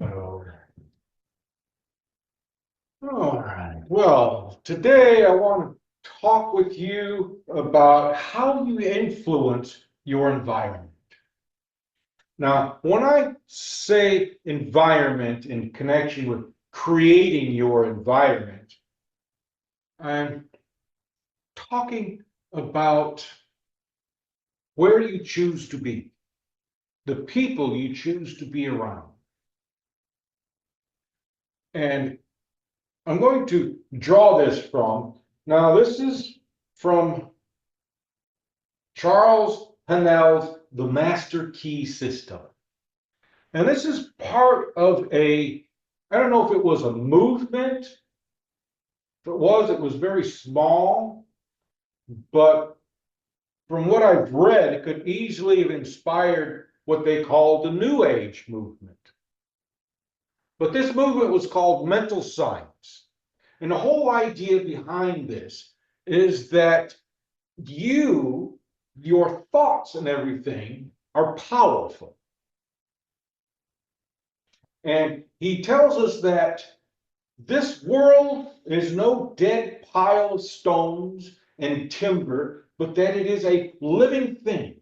Oh. All right. Well, today I want to talk with you about how you influence your environment. Now, when I say environment in connection with creating your environment, I'm talking about where you choose to be, the people you choose to be around. And I'm going to draw this now this is from Charles Hennell's The Master Key System. And this is part of I don't know if it was a movement. If it was very small, but from what I've read, it could easily have inspired what they called the New Age movement. But this movement was called mental science. And the whole idea behind this is that your thoughts and everything are powerful. And he tells us that this world is no dead pile of stones and timber, but that it is a living thing.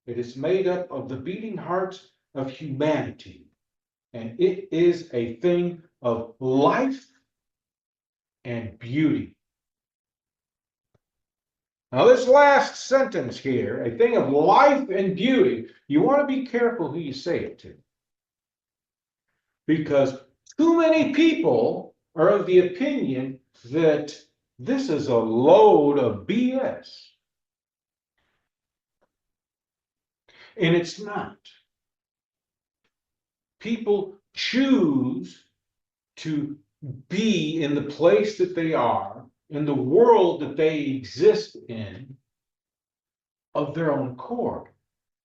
It is made up of the beating hearts of humanity. And it is a thing of life and beauty. Now, this last sentence here, a thing of life and beauty, you want to be careful who you say it to. Because too many people are of the opinion that this is a load of BS. And it's not. People choose to be in the place that they are, in the world that they exist in, of their own accord,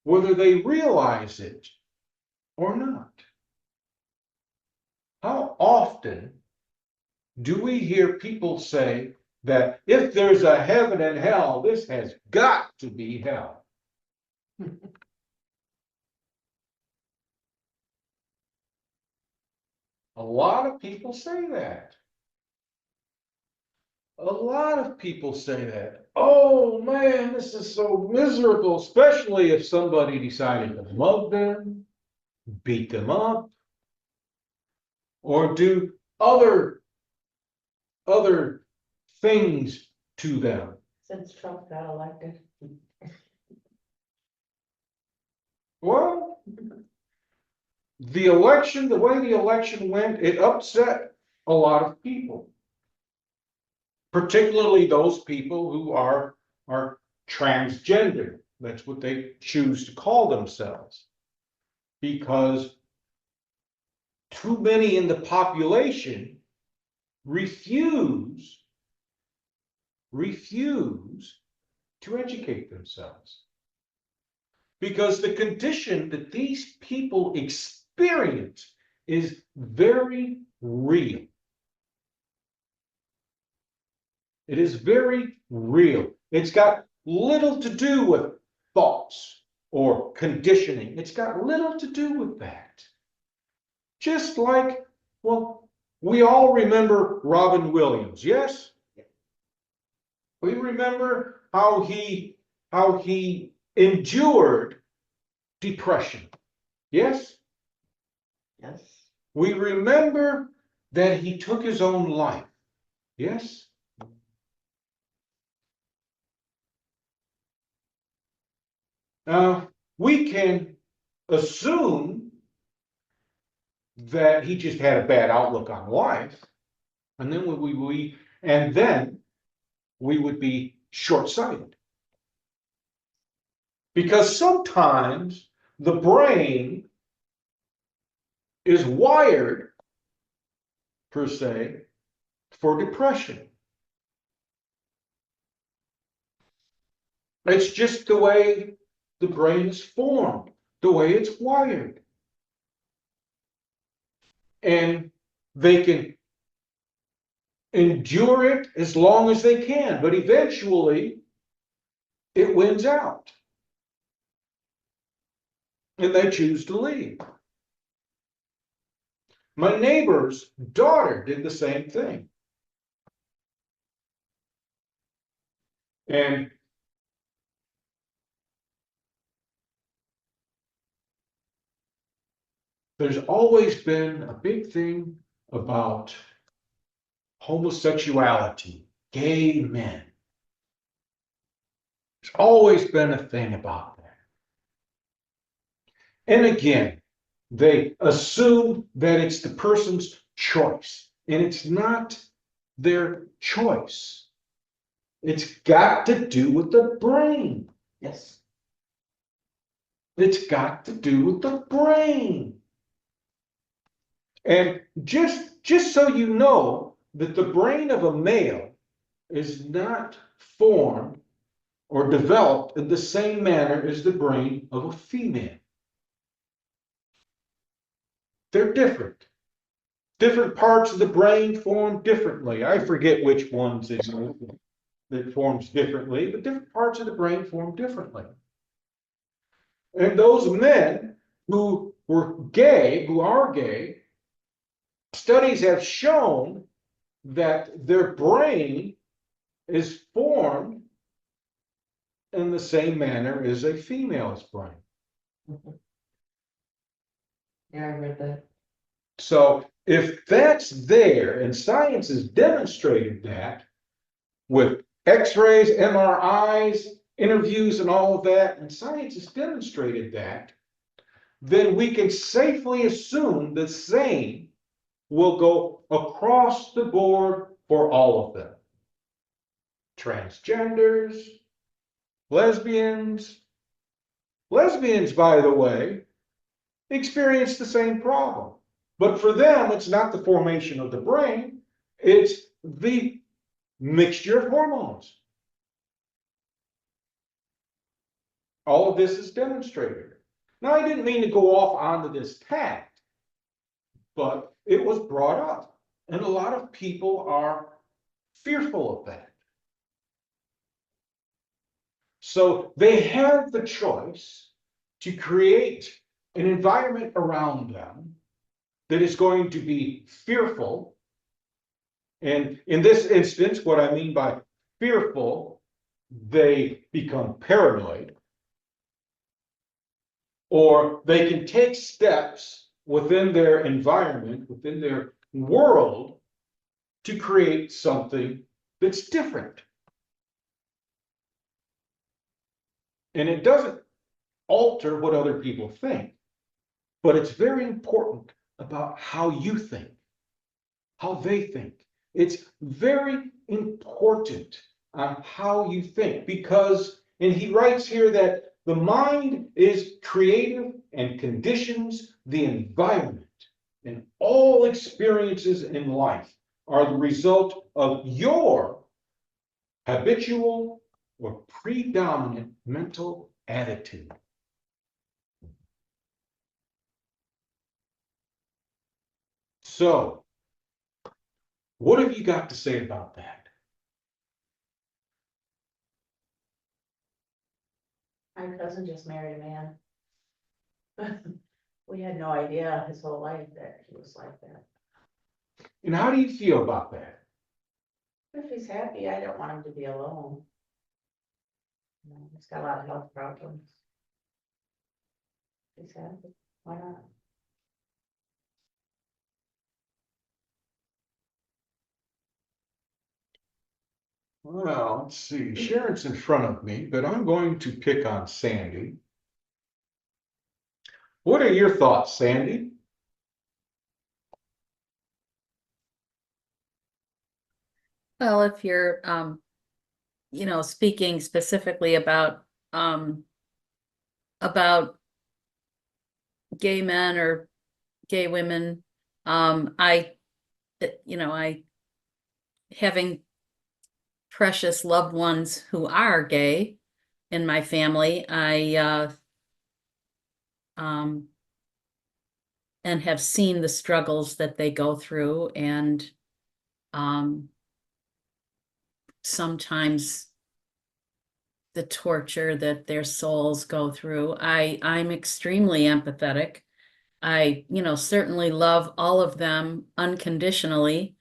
whether they realize it or not. How often do we hear people say that if there's a heaven and hell, this has got to be hell? A lot of people say that. A lot of people say that. Oh man, this is so miserable, especially if somebody decided to mug them, beat them up, or do other things to them. Since Trump got elected. Well, the way the election went, it upset a lot of people, particularly those people who are transgender. That's what they choose to call themselves, because too many in the population refuse to educate themselves, because the condition that these people experience is very real. It is very real. It's got little to do with thoughts or conditioning. It's got little to do with that. Just like, well, we all remember Robin Williams, yes? We remember how he endured depression, yes? Yes. We remember that he took his own life, yes? We can assume that he just had a bad outlook on life, and then we would be short-sighted. Because sometimes the brain is wired, per se, for depression. It's just the way the brain is formed, the way it's wired. And they can endure it as long as they can, but eventually it wins out. And they choose to leave. My neighbor's daughter did the same thing. And there's always been a big thing about homosexuality, gay men. There's always been a thing about that. And again, they assume that it's the person's choice, and it's not their choice. It's got to do with the brain. Yes. It's got to do with the brain. And just so you know that the brain of a male is not formed or developed in the same manner as the brain of a female. They're different. Different parts of the brain form differently. I forget which ones it is that forms differently, but different parts of the brain form differently. And those men who were gay, who are gay, studies have shown that their brain is formed in the same manner as a female's brain. Yeah, I read that. So if that's there, and science has demonstrated that with x-rays, MRIs, interviews, and all of that, and science has demonstrated that, then we can safely assume the same will go across the board for all of them. Transgenders, lesbians. Lesbians, by the way, experience the same problem. But for them, it's not the formation of the brain, it's the mixture of hormones. All of this is demonstrated. Now, I didn't mean to go off onto this path, but it was brought up. And a lot of people are fearful of that. So they have the choice to create an environment around them that is going to be fearful. And in this instance, what I mean by fearful, they become paranoid. Or they can take steps within their environment, within their world, to create something that's different. And it doesn't alter what other people think, but it's very important about how you think, how they think. It's very important on how you think, because, and he writes here that the mind is creative and conditions the environment, and all experiences in life are the result of your habitual or predominant mental attitude. So, what have you got to say about that? My cousin just married a man. We had no idea his whole life that he was like that. And how do you feel about that? If he's happy, I don't want him to be alone. You know, he's got a lot of health problems. He's happy, why not? Well, let's see. Sharon's in front of me, but I'm going to pick on Sandy. What are your thoughts, Sandy? Well, if you're, speaking specifically about gay men or gay women, I having precious loved ones who are gay in my family, and have seen the struggles that they go through, and sometimes the torture that their souls go through. I'm extremely empathetic. I, certainly love all of them unconditionally.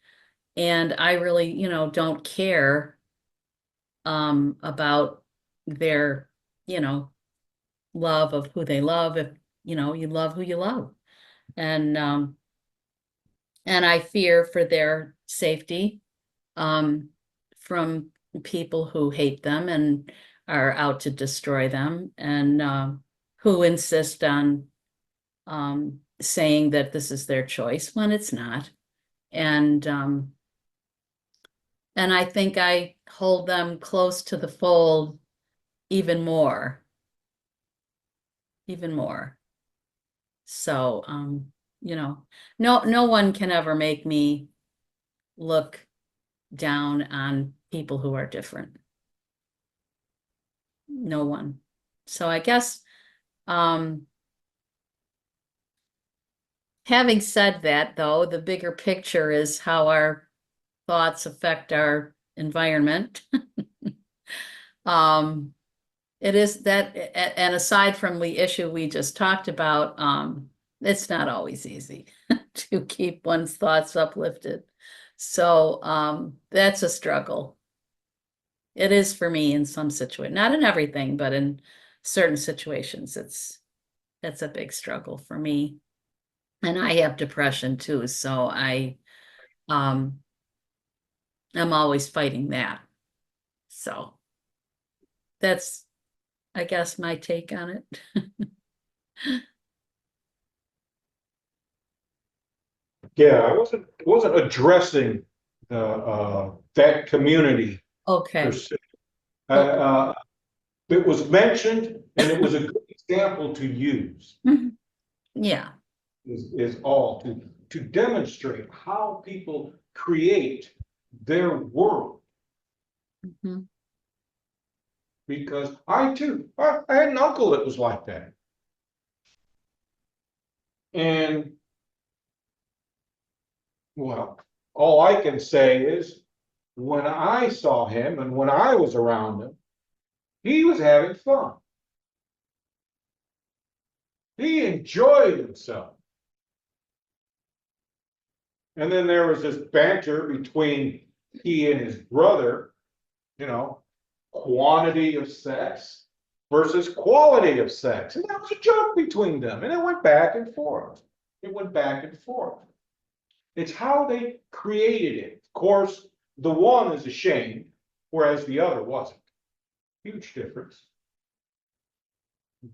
And I really, don't care about their, you know, love of who they love. If, you love who you love. And I fear for their safety from people who hate them and are out to destroy them, and who insist on saying that this is their choice when it's not. And I think I hold them close to the fold even more, even more. So, no one can ever make me look down on people who are different. No one. So I guess, having said that, though, the bigger picture is how our thoughts affect our environment. It is that, and aside from the issue we just talked about, it's not always easy to keep one's thoughts uplifted. So that's a struggle. It is for me in some situations, not in everything, but in certain situations, it's a big struggle for me. And I have depression too, so I'm always fighting that. So that's, I guess, my take on it. Yeah, I wasn't addressing that community per Okay. se. Okay. It was mentioned, and it was a good example to use, Yeah. is all, to demonstrate how people create their world. Mhm. Because I too, I had an uncle that was like that. And, well, all I can say is, when I saw him and when I was around him, he was having fun. He enjoyed himself. And then there was this banter between he and his brother, quantity of sex versus quality of sex. And that was a joke between them. And it went back and forth. It went back and forth. It's how they created it. Of course, the one is ashamed, whereas the other wasn't. Huge difference.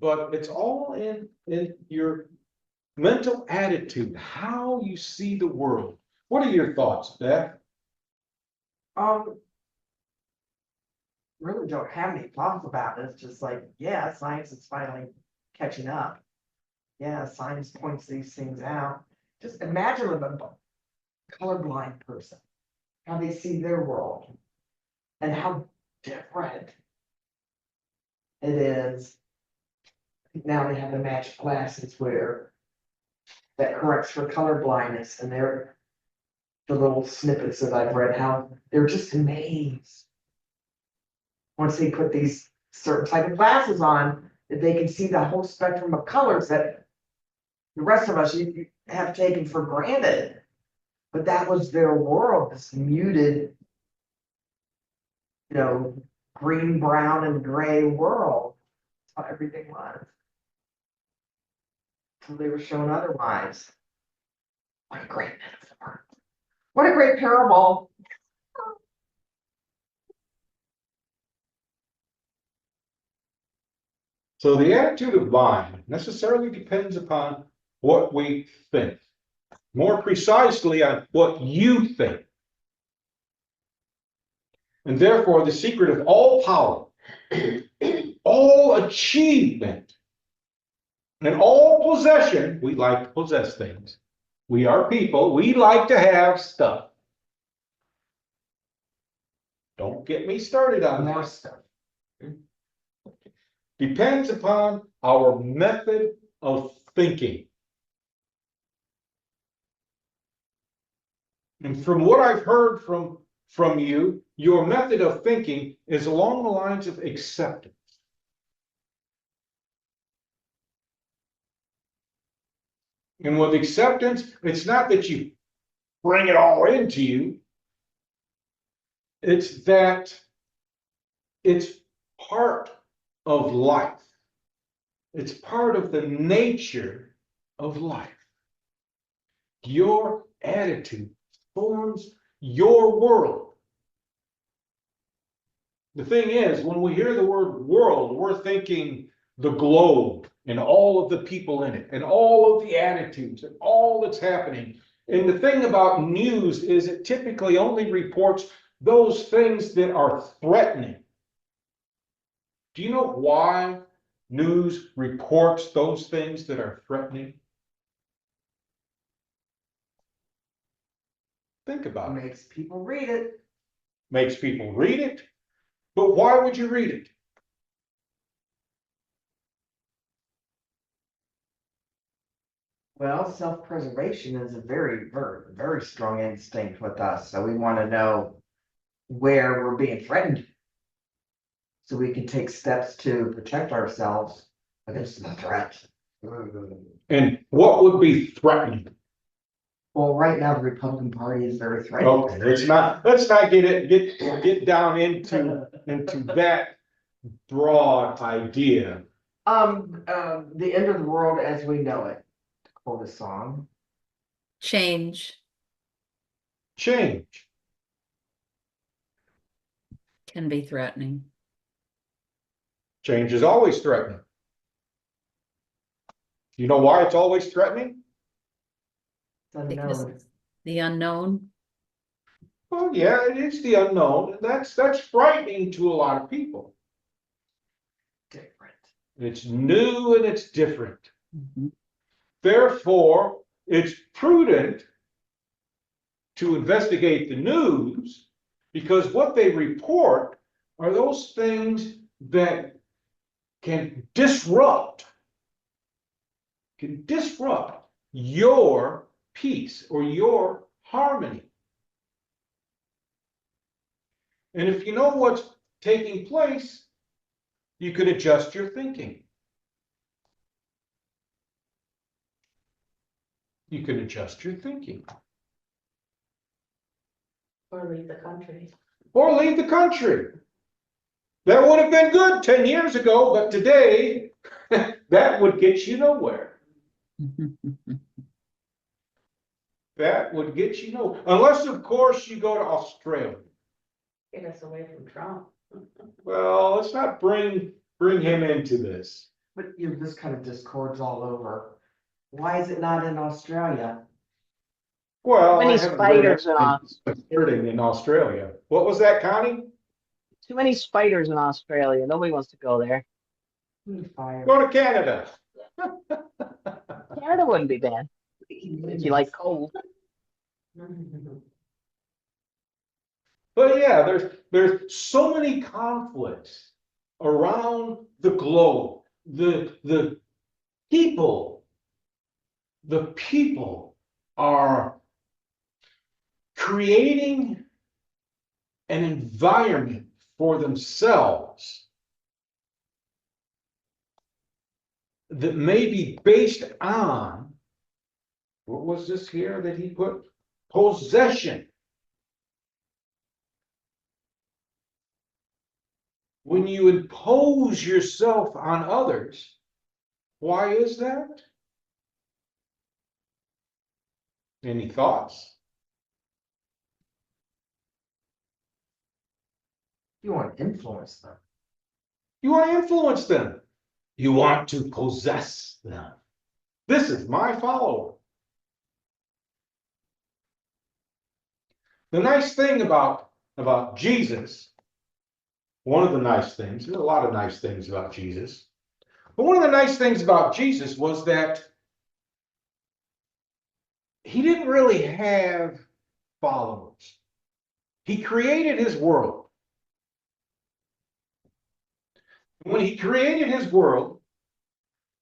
But it's all in your mental attitude, how you see the world. What are your thoughts, Beth? Um, really don't have any thoughts about it. It's just like, yeah, science is finally catching up. Yeah, science points these things out. Just imagine a colorblind person, how they see their world and how different it is. Now they have the magic glasses where that corrects for color blindness, and they're the little snippets that I've read, how they're just amazed once they put these certain type of glasses on, that they can see the whole spectrum of colors that the rest of us you have taken for granted. But that was their world, this muted, green, brown, and gray world. That's how everything was. So they were shown otherwise. What a great metaphor. What a great parable. So the attitude of mind necessarily depends upon what we think. More precisely, on what you think. And therefore, the secret of all power, all achievement, and all possession, we like to possess things. We are people, we like to have stuff. Don't get me started on More that. stuff. Depends upon our method of thinking. And from what I've heard from you, your method of thinking is along the lines of acceptance. And with acceptance, it's not that you bring it all into you. It's that it's part of life. It's part of the nature of life. Your attitude forms your world. The thing is, when we hear the word world, we're thinking the globe and all of the people in it and all of the attitudes and all that's happening. And the thing about news is it typically only reports those things that are threatening. Do you know why news reports those things that are threatening? Think about it. Makes people read it. Makes people read it. But why would you read it? Well, self-preservation is a very, very, very strong instinct with us, so we want to know where we're being threatened. So we can take steps to protect ourselves against the threat. And what would be threatening? Well, right now, the Republican Party is very threatening. Okay, let's not get down into that broad idea. The end of the world as we know it, to quote a song. Change Change. can be threatening. Change is always threatening. You know why it's always threatening? It's Because unknown. the unknown, Well, yeah, it is the unknown, and that's frightening to a lot of people. Different. It's new and it's different. Mhm. Therefore, it's prudent to investigate the news because what they report are those things that can disrupt your peace or your harmony. And if you know what's taking place, you can adjust your thinking. You can adjust your thinking. Or leave the country. Or leave the country. That would have been good 10 years ago, but today, that would get you nowhere. That would get you nowhere. Unless, of course, you go to Australia. Get us away from Trump. Well, let's not bring him into this. But you know, this kind of discords all over. Why is it not in Australia? Well, Many I haven't spiders read anything in Australia. What was that, Connie? Too many spiders in Australia. Nobody wants to go there. Fire. Go to Canada. Canada wouldn't be bad if you like cold. But yeah, there's so many conflicts around the globe. The people are creating an environment for themselves that may be based on, what was this here that he put? Possession. When you impose yourself on others, why is that? Any thoughts? You want to influence them. You want to influence them. You want to possess them. This is my follower. The nice thing about Jesus, one of the nice things, there's a lot of nice things about Jesus, but one of the nice things about Jesus was that he didn't really have followers. He created his world. When he created his world,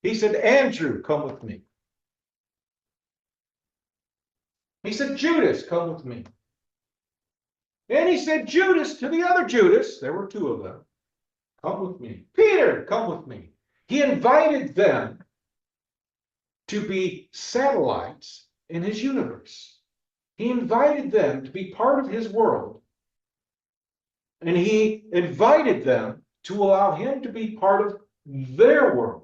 he said, Andrew, come with me. He said, Judas, come with me. And he said, Judas to the other Judas, there were two of them, come with me. Peter, come with me. He invited them to be satellites in his universe. He invited them to be part of his world. And he invited them to allow him to be part of their world.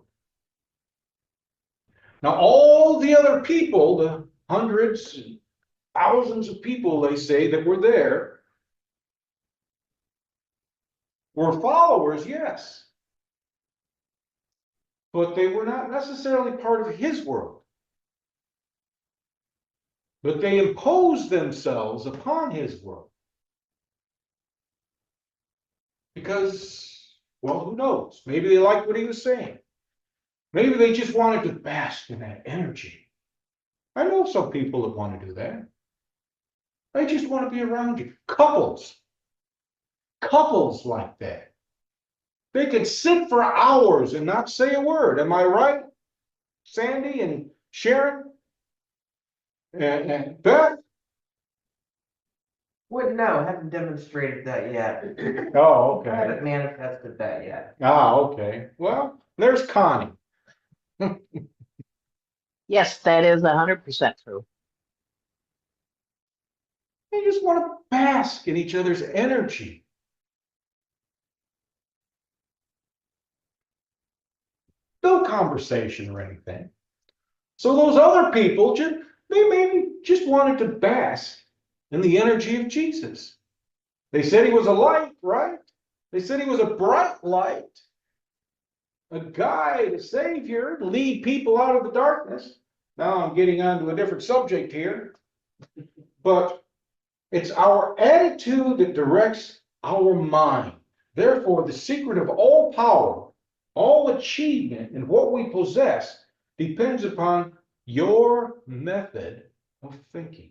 Now, all the other people, the hundreds and thousands of people, they say, that were there, were followers, yes. But they were not necessarily part of his world. But they imposed themselves upon his world. Because, well, who knows? Maybe they liked what he was saying. Maybe they just wanted to bask in that energy. I know some people that want to do that. They just want to be around you. Couples like that. They could sit for hours and not say a word. Am I right, Sandy and Sharon and Beth? Wouldn't know, haven't demonstrated that yet. Oh, okay. Haven't manifested that yet. Ah, okay. Well, there's Connie. Yes, that is 100% true. They just want to bask in each other's energy. No conversation or anything. So those other people, they maybe just wanted to bask in the energy of Jesus. They said he was a light, right? They said he was a bright light, a guide, a savior, to lead people out of the darkness. Now I'm getting on to a different subject here, but it's our attitude that directs our mind. Therefore, the secret of all power, all achievement, and what we possess depends upon your method of thinking.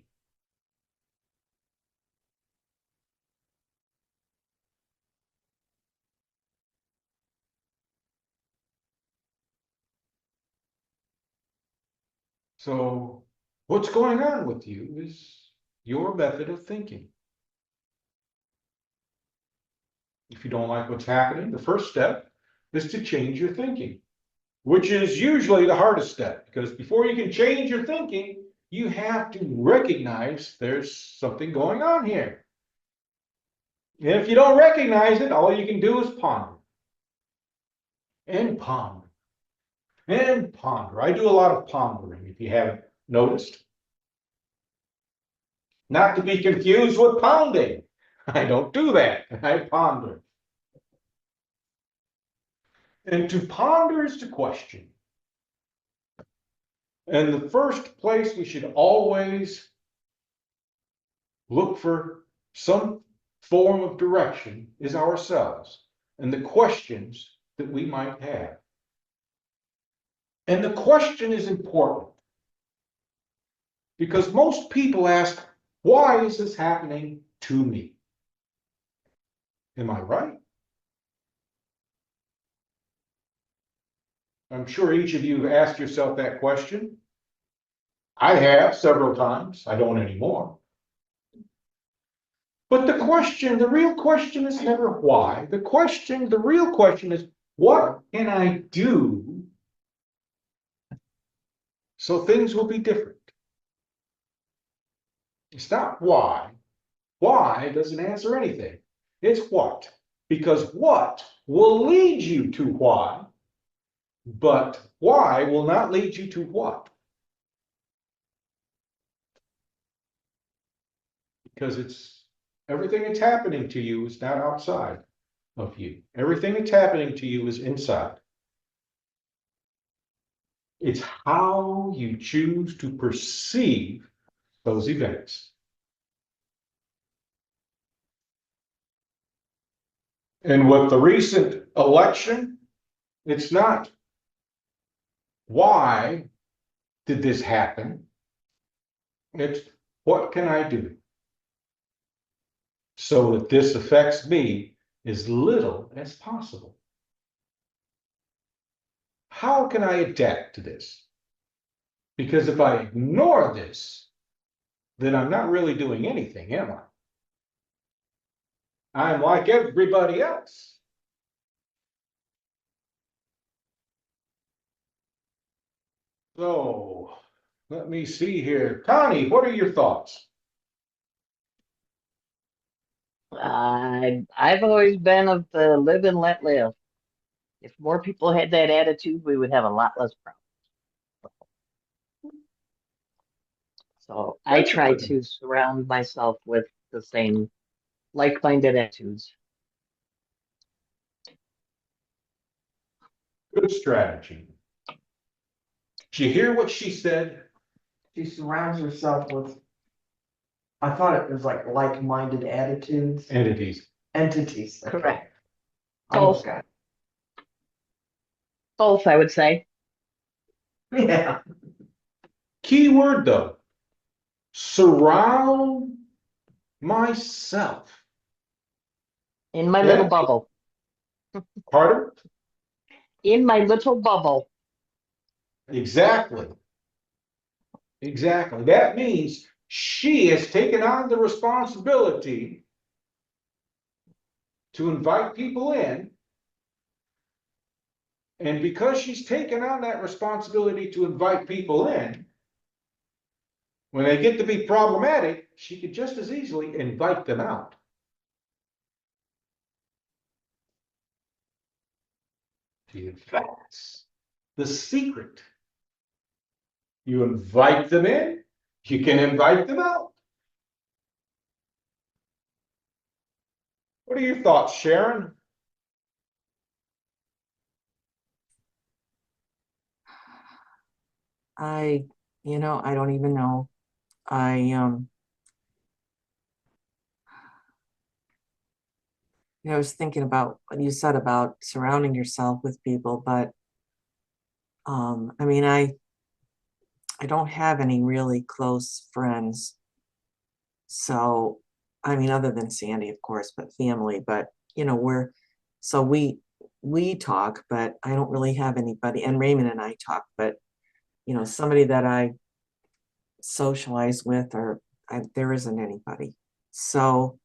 So, what's going on with you is your method of thinking. If you don't like what's happening, the first step is to change your thinking, which is usually the hardest step, because before you can change your thinking, you have to recognize there's something going on here. And if you don't recognize it, all you can do is ponder. And ponder. And ponder. I do a lot of pondering, if you haven't noticed. Not to be confused with pounding. I don't do that. I ponder. And to ponder is to question. And the first place we should always look for some form of direction is ourselves and the questions that we might have. And the question is important because most people ask, why is this happening to me? Am I right? I'm sure each of you have asked yourself that question. I have several times. I don't anymore. But the real question is never why. The real question is, what can I do so things will be different? It's not why. Why doesn't answer anything. It's what. Because what will lead you to why, but why will not lead you to what. Because everything that's happening to you is not outside of you. Everything that's happening to you is inside. It's how you choose to perceive those events. And with the recent election, it's not why did this happen? It's what can I do so that this affects me as little as possible? How can I adapt to this? Because if I ignore this, then I'm not really doing anything, am I? I'm like everybody else. So, let me see here. Connie, what are your thoughts? I've always been of the live and let live. If more people had that attitude, we would have a lot less problems. So I try Good. to surround myself with the same like-minded attitudes. Good strategy. Did you hear what she said? She surrounds herself with, I thought it was like-minded attitudes, Entities. entities. Okay. Correct. Almost Both, got both, I would say. it. Yeah. Key word though, surround myself. In my little Yeah, bubble. pardon? In my little bubble. Exactly. Exactly. That means she has taken on the responsibility to invite people in. And because she's taken on that responsibility to invite people in, when they get to be problematic, she could just as easily invite them out. That's the secret. You invite them in, you can invite them out. What are your thoughts, Sharon? I, I don't even know. I I was thinking about what you said about surrounding yourself with people, but I mean, I don't have any really close friends. So, I mean, other than Sandy, of course, but family, but so we talk, but I don't really have anybody, and Raymond and I talk, but somebody that I socialize with, or there isn't anybody. So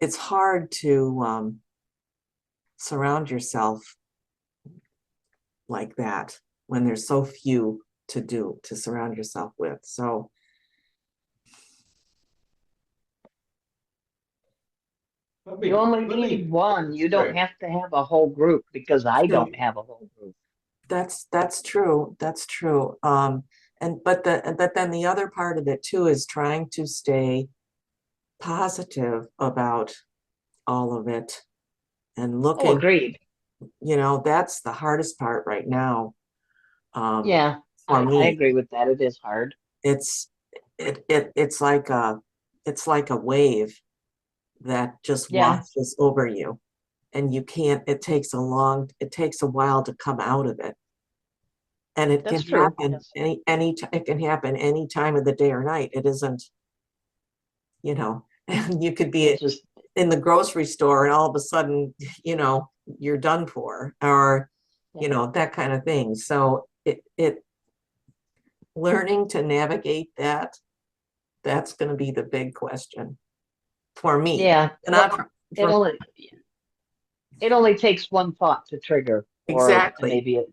it's hard to surround yourself like that when there's so few to surround yourself with. So You only Let need me, one. You don't right. have to have a whole group because I don't have a whole group. that's true. That's true. But then the other part of it too is trying to stay positive about all of it and Oh, looking, agreed. that's the hardest part right now. Yeah, For I me, agree with that. It is hard. it's it's like a wave that just Yeah, washes over you, and you can't, it takes a while to come out of it. And it can that's true. happen Yes. it can happen any time of the day or night. It isn't, and you could It be just, in the grocery store and all of a sudden, you're done for, or yeah. that kind of thing. So it learning to navigate that's going to be the big question for me. Yeah. Not Well, it for only it only takes one thought to trigger, or exactly. maybe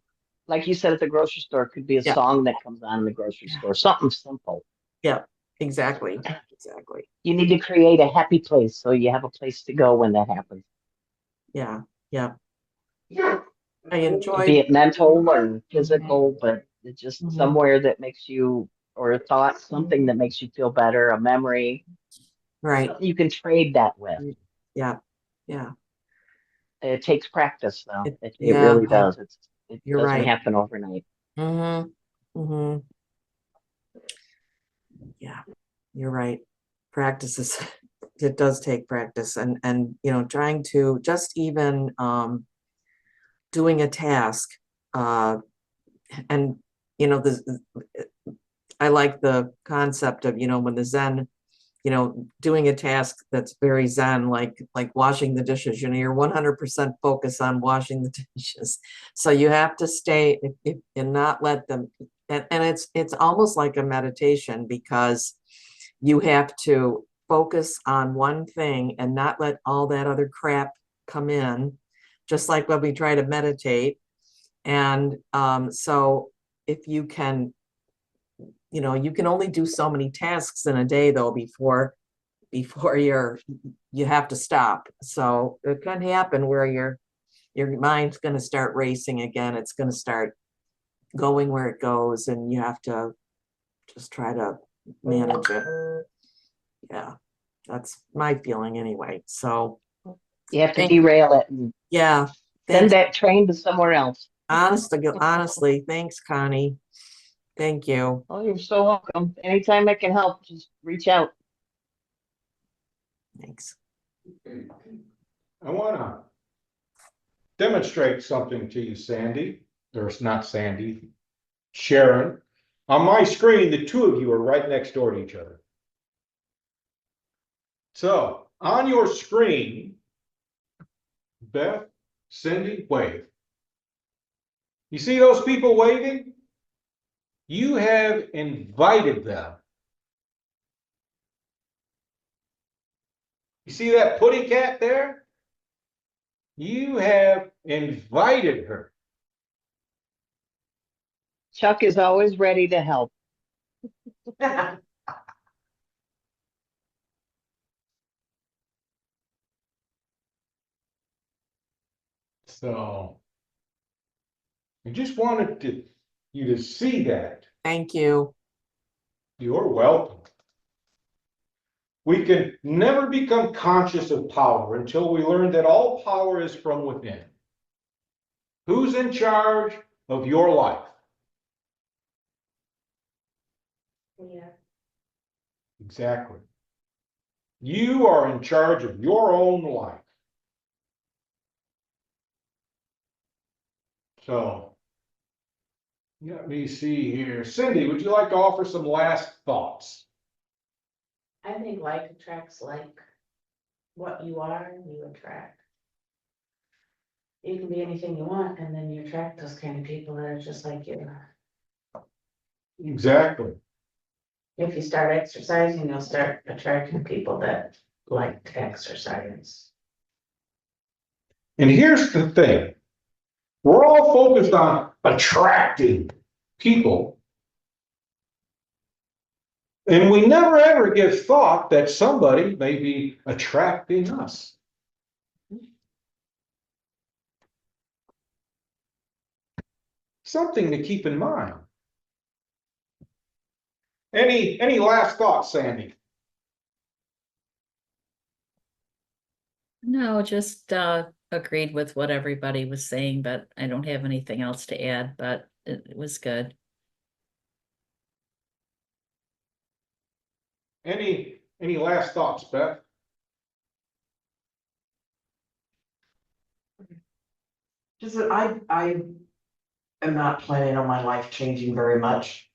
like you said at the grocery store, it could be a Yeah. song that comes on in the grocery store, something simple. Yeah, exactly. Exactly. You need to create a happy place so you have a place to go when that happens. Yeah. Yeah. I Be enjoyed. it mental or physical, but it's just Mhm. somewhere that makes you, or a thought, something that makes you feel better, a memory, Right. something you can trade that with. Yeah. Yeah. It takes practice, though. It Yeah. really does. It You're doesn't right. happen overnight. Mm-hmm. Mm-hmm. Yeah. You're right. Practices. It does take practice, and trying to just even doing a task, uh and the I like the concept of when the Zen, doing a task that's very Zen, like washing the dishes. You're 100% focused on washing the dishes, so you have to stay and not let them. And it's almost like a meditation, because you have to focus on one thing and not let all that other crap come in, just like when we try to meditate. And so if you can, you can only do so many tasks in a day though before you have to stop. So it can happen where your mind's gonna start racing again. It's gonna start going where it goes, and you have to just try to manage it. Yeah, that's my feeling anyway. So, You have to Thank you. derail it and yeah, send thanks. that train to somewhere else. Honestly, thanks, Connie. Thank you. Oh, you're so welcome. Anytime I can help, just reach out. Thanks. I wanna demonstrate something to you, Sandy, or it's not Sandy, Sharon. On my screen, the two of you are right next door to each other. So on your screen, Beth, Cindy, wave. You see those people waving? You have invited them. You see that putty cat there? You have invited her. Chuck is always ready to help. So I just wanted you to see that. Thank you. You're welcome. We can never become conscious of power until we learn that all power is from within. Who's in charge of your life? Yeah. Exactly. You are in charge of your own life. So, let me see here. Cindy, would you like to offer some last thoughts? I think like attracts like. What you are, you attract. You can be anything you want, and then you attract those kind of people that are just like you. Exactly. If you start exercising, you'll start attracting people that like to exercise. And here's the thing. We're all focused on attracting people. And we never ever give thought that somebody may be attracting us. Something to keep in mind. Any last thoughts, Sandy? No, just agreed with what everybody was saying, but I don't have anything else to add, but it was good. Any last thoughts, Beth? Just that I am not planning on my life changing very much.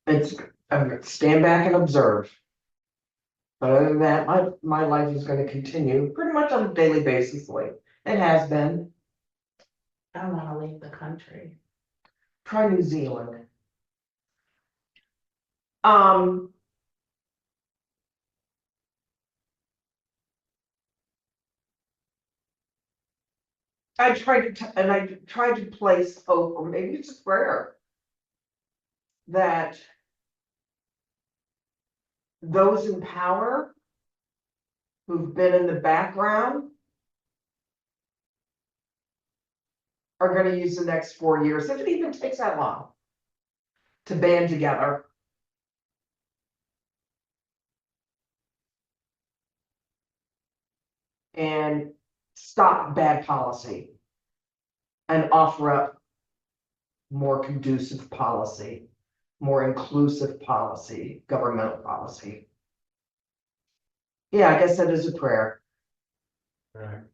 I'm gonna stand back and observe. But other than that, my life is gonna continue pretty much on a daily basis, the way it has been. I don't wanna leave the country. Try New Zealand. I tried to place hope, or maybe it's just prayer, that those in power who've been in the background are gonna use the next 4 years, if it even takes that long, to band together. And stop bad policy. And offer up more conducive policy, more inclusive policy, governmental policy. Yeah, I guess that is a prayer. Right.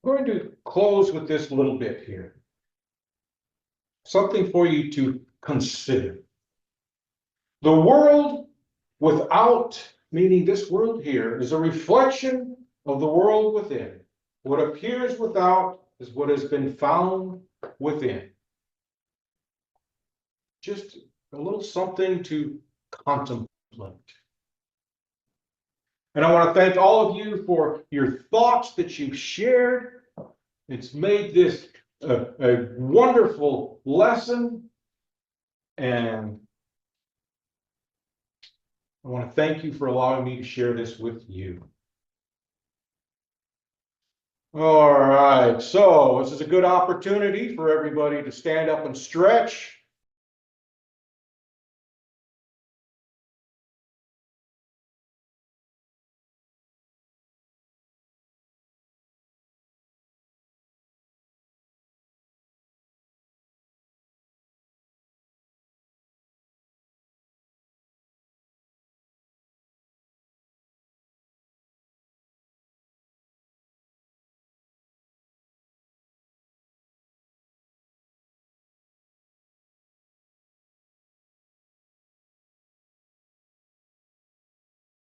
We're going to close with this little bit here. Something for you to consider. The world without, meaning this world here, is a reflection of the world within. What appears without is what has been found within. Just a little something to contemplate. And I want to thank all of you for your thoughts that you've shared. It's made this a wonderful lesson. And I want to thank you for allowing me to share this with you. All right, so this is a good opportunity for everybody to stand up and stretch.